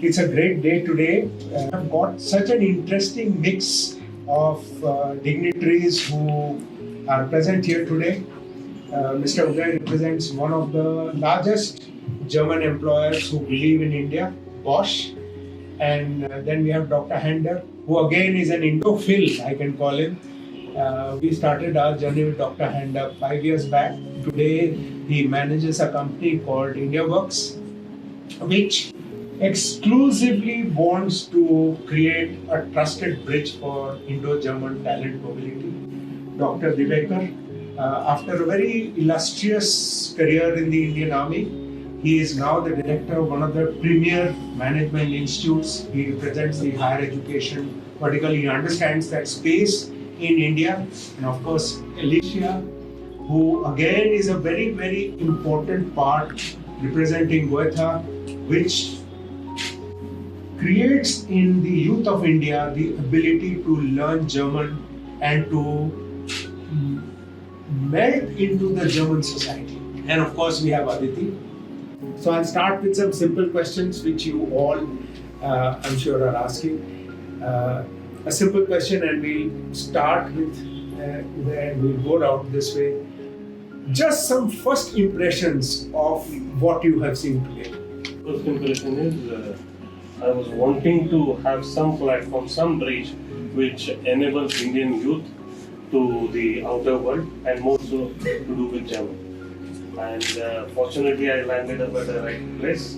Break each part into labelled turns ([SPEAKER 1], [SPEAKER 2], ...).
[SPEAKER 1] It's a great day today. I've got such an interesting mix of dignitaries who are present here today. Mr. Uday represents one of the largest German employers who believe in India, Bosch. And then we have Dr. Hander, who again is an Indophile, I can call him. We started our journey with Dr. Hander 5 years back. Today, he manages a company called IndiaWorks, which exclusively wants to create a trusted bridge for Indo-German talent mobility. Dr. Divekar, after a very illustrious career in the Indian Army, he is now the director of one of the premier management institutes. He represents the higher education vertical. He understands that space in India. And of course, Alicia, who again is a very, very important part representing Goethe, which creates in the youth of India the ability to learn German and to melt into the German society. And of course, we have Aditi. So I'll start with some simple questions which you all, I'm sure, are asking. A simple question, and we'll start with, and we'll go out this way. Just some first impressions of what you have seen today.
[SPEAKER 2] First impression is I was wanting to have some platform, some bridge which enables Indian youth to the outer world and more so to do with German. And fortunately I landed up at the right place.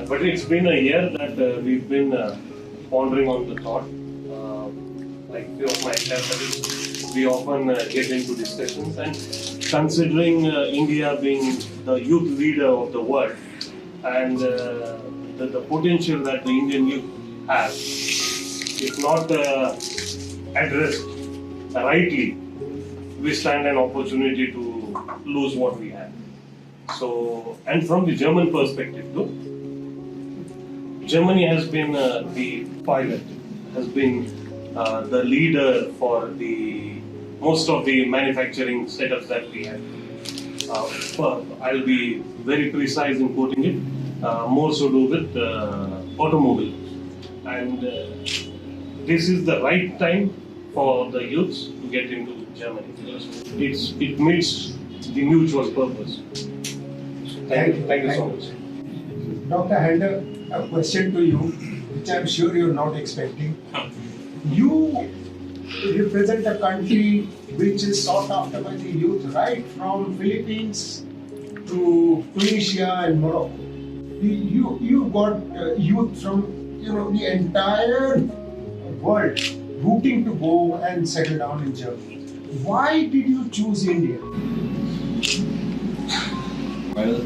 [SPEAKER 2] But it's been a year that we've been pondering on the thought. Like few of my colleagues, we often get into discussions, and considering India being the youth leader of the world and the potential that the Indian youth has, if not addressed rightly, we stand an opportunity to lose what we have. So, and from the German perspective too, Germany has been the pilot, has been the leader for the most of the manufacturing setups that we have. I'll be very precise in quoting it. More so do with automobile, and this is the right time for the youths to get into Germany because it meets the mutual purpose. Thank you so much.
[SPEAKER 1] Dr. Hander, a question to you, which I'm sure you're not expecting. You represent a country which is sought after by the youth, right from Philippines to Tunisia and Morocco. You've got youth from the entire world rooting to go and settle down in Germany. Why did you choose India?
[SPEAKER 3] Well,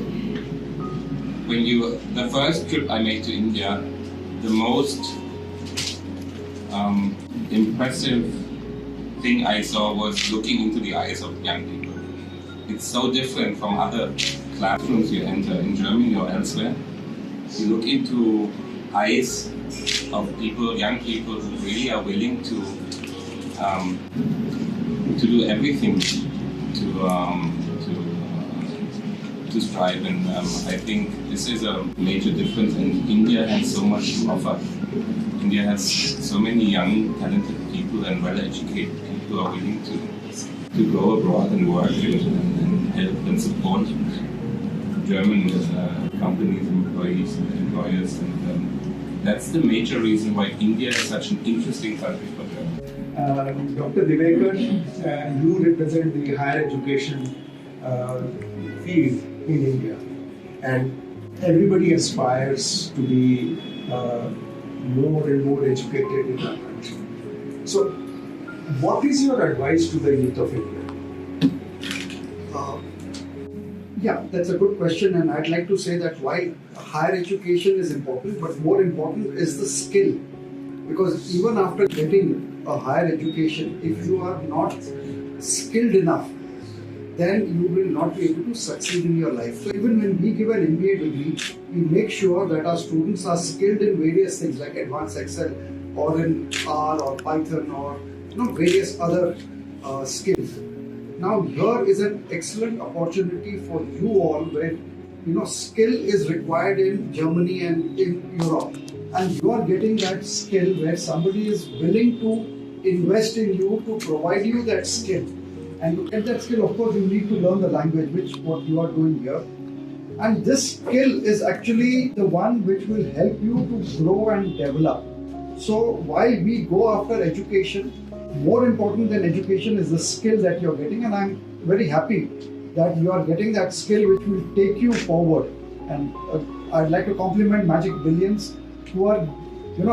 [SPEAKER 3] the first trip I made to India, the most impressive thing I saw was looking into the eyes of young people. It's so different from other classrooms you enter in Germany or elsewhere. You look into eyes of people, young people who really are willing to do everything to strive, and I think this is a major difference. And India has so much to offer. India has so many young, talented people and well-educated people who are willing to go abroad and work and help and support German companies, employees and employers, and that's the major reason why India is such an interesting country for Germany.
[SPEAKER 1] Dr. Divekar, you represent the higher education field in India, and everybody aspires to be more and more educated in our country. So, what is your advice to the youth of India?
[SPEAKER 4] Yeah, that's a good question, and I'd like to say that while higher education is important, but more important is the skill. Because even after getting a higher education, if you are not skilled enough, then you will not be able to succeed in your life. So even when we give an MBA degree, we make sure that our students are skilled in various things like advanced Excel or in R or Python or various other skills. now here is an excellent opportunity for you all where skill is required in Germany and in Europe, and you are getting that skill where somebody is willing to invest in you to provide you that skill. And to get that skill, of course, you need to learn the language, which what you are doing here. And this skill is actually the one which will help you to grow and develop. So while we go after education, more important than education is the skill that you're getting, and I'm very happy that you are getting that skill which will take you forward. And I'd like to compliment Magic Billions who are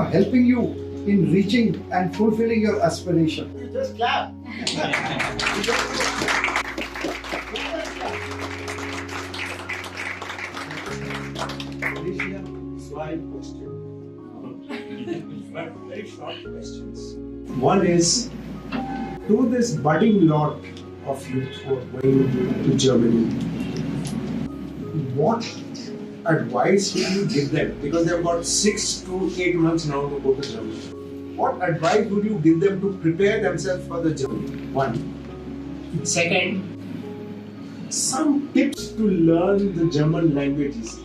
[SPEAKER 4] helping you in reaching and fulfilling your aspiration.
[SPEAKER 1] You just clap. Slide question. But very short questions. One is, to this budding lot of youth who are going to Germany, what advice would you give them? Because they've got 6 to 8 months now to go to Germany. What advice would you give them to prepare themselves for the journey? One. Second, some tips to learn the German languages.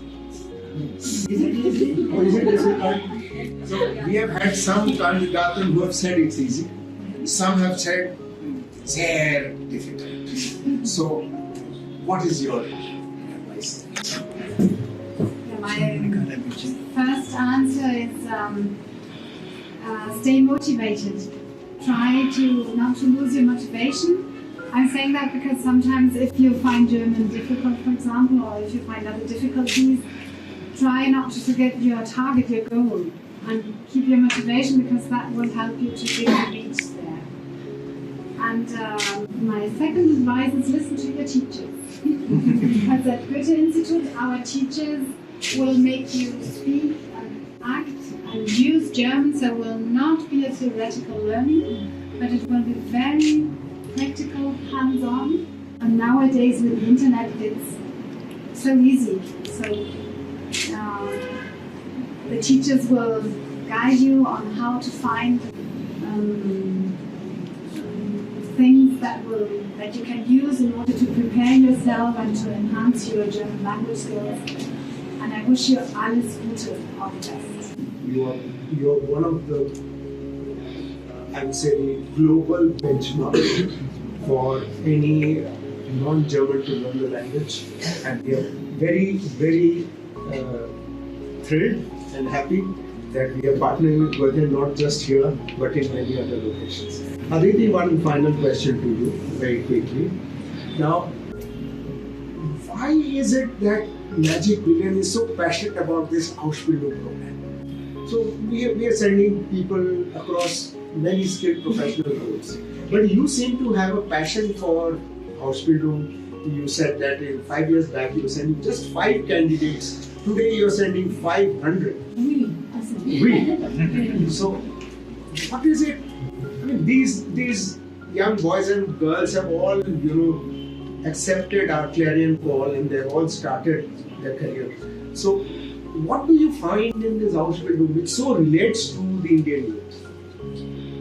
[SPEAKER 1] Is it easy or is it difficult? So we have had some candidates who have said it's easy. Some have said very difficult. So, what is your advice?
[SPEAKER 5] My first answer is stay motivated. Try to not to lose your motivation. I'm saying that because sometimes if you find German difficult, for example, or if you find other difficulties, try not to forget your target, your goal, and keep your motivation, because that will help you to really reach there. And my second advice is listen to your teachers. Because at Goethe Institute, our teachers will make you speak and act and use German, so it will not be a theoretical learning, but it will be very practical, hands-on. And nowadays with the internet, it's so easy. So the teachers will guide you on how to find things that you can use in order to prepare yourself and to enhance your German language skills. And I wish you alles Gute, all the best.
[SPEAKER 1] You're one of the, I would say, the global benchmark for any non-German to learn the language, and we are very, very thrilled and happy that we are partnering with Goethe not just here but in many other locations. Aditi, one final question to you very quickly. Now, why is it that Magic Billion is so passionate about this Ausbildung program? So we are sending people across many skilled professional roles, but you seem to have a passion for Ausbildung. You said that in 5 years back you were sending just 5 candidates. Today you are sending 500. So what is it? I mean, these young boys and girls have all accepted our clarion call and they've all started their career. So what do you find in this Ausbildung which so relates to the Indian youth?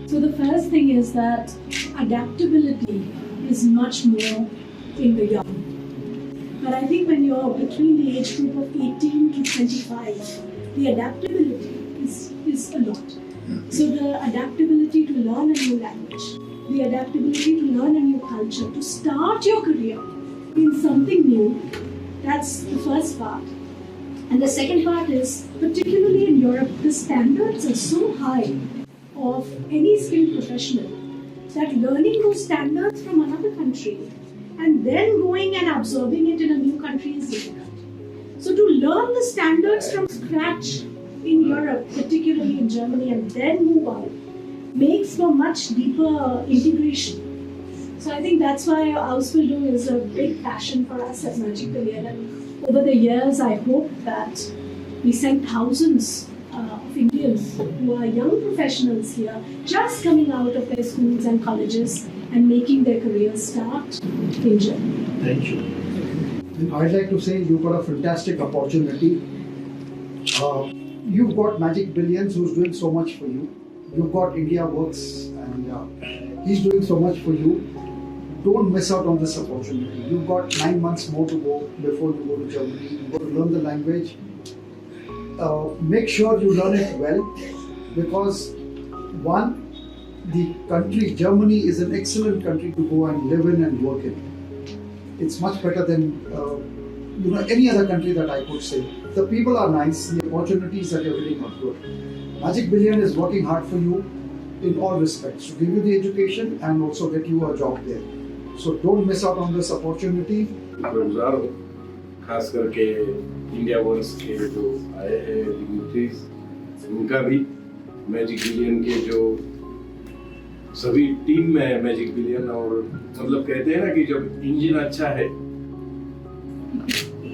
[SPEAKER 6] So the first thing is that adaptability is much more in the young. But I think when you're between the age group of 18 to 25, the adaptability is a lot. So the adaptability to learn a new language, the adaptability to learn a new culture, to start your career in something new, that's the first part. And the second part is, particularly in Europe, the standards are so high of any skilled professional that learning those standards from another country and then going and absorbing it in a new country is difficult. So to learn the standards from scratch in Europe, particularly in Germany, and then move out, makes for much deeper integration. So I think that's why Ausbildung is a big passion for us at Magic Billion. And over the years, I hope that we send thousands of Indians who are young professionals here, just coming out of their schools and colleges and making their careers start in Germany.
[SPEAKER 1] Thank you.
[SPEAKER 4] And I'd like to say you've got a fantastic opportunity. You've got Magic Billions who's doing so much for you. You've got India Works and he's doing so much for you. don't miss out on this opportunity. You've got 9 months more to go before you go to Germany. You've got to learn the language. Make sure you learn it well, because one, the country Germany is an excellent country to go and live in and work in. It's much better than any other country that I could say. The people are nice. The opportunities that you're getting are good. Magic Billion is working hard for you in all respects to give you the education and also get you a job there. So don't miss out on this opportunity.
[SPEAKER 7] गुजार हूँ, खास करके India verse के जो आए हैं dignitaries, उनका भी मैजिक बिलियन के जो सभी टीम में है मैजिक बिलियन, और मतलब कहते हैं ना कि जब इंजन अच्छा है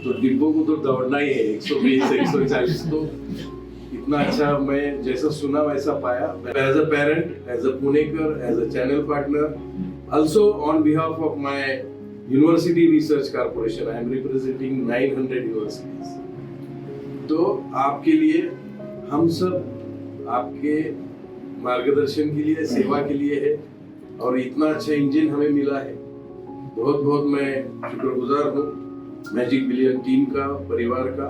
[SPEAKER 7] तो डिब्बों को तो दौड़ना ही है 120 140, तो इतना अच्छा मैं जैसा सुना वैसा पाया. As a parent, as a Punekar, as a channel partner, also on behalf of my university research corporation, I am representing 900 universities. तो आपके लिए हम सब आपके मार्गदर्शन के लिए, सेवा के लिए है, और इतना अच्छा इंजन हमें मिला है. बहुत बहुत मैं शुक्रगुजार हूँ मैजिक बिलियन टीम का, परिवार का.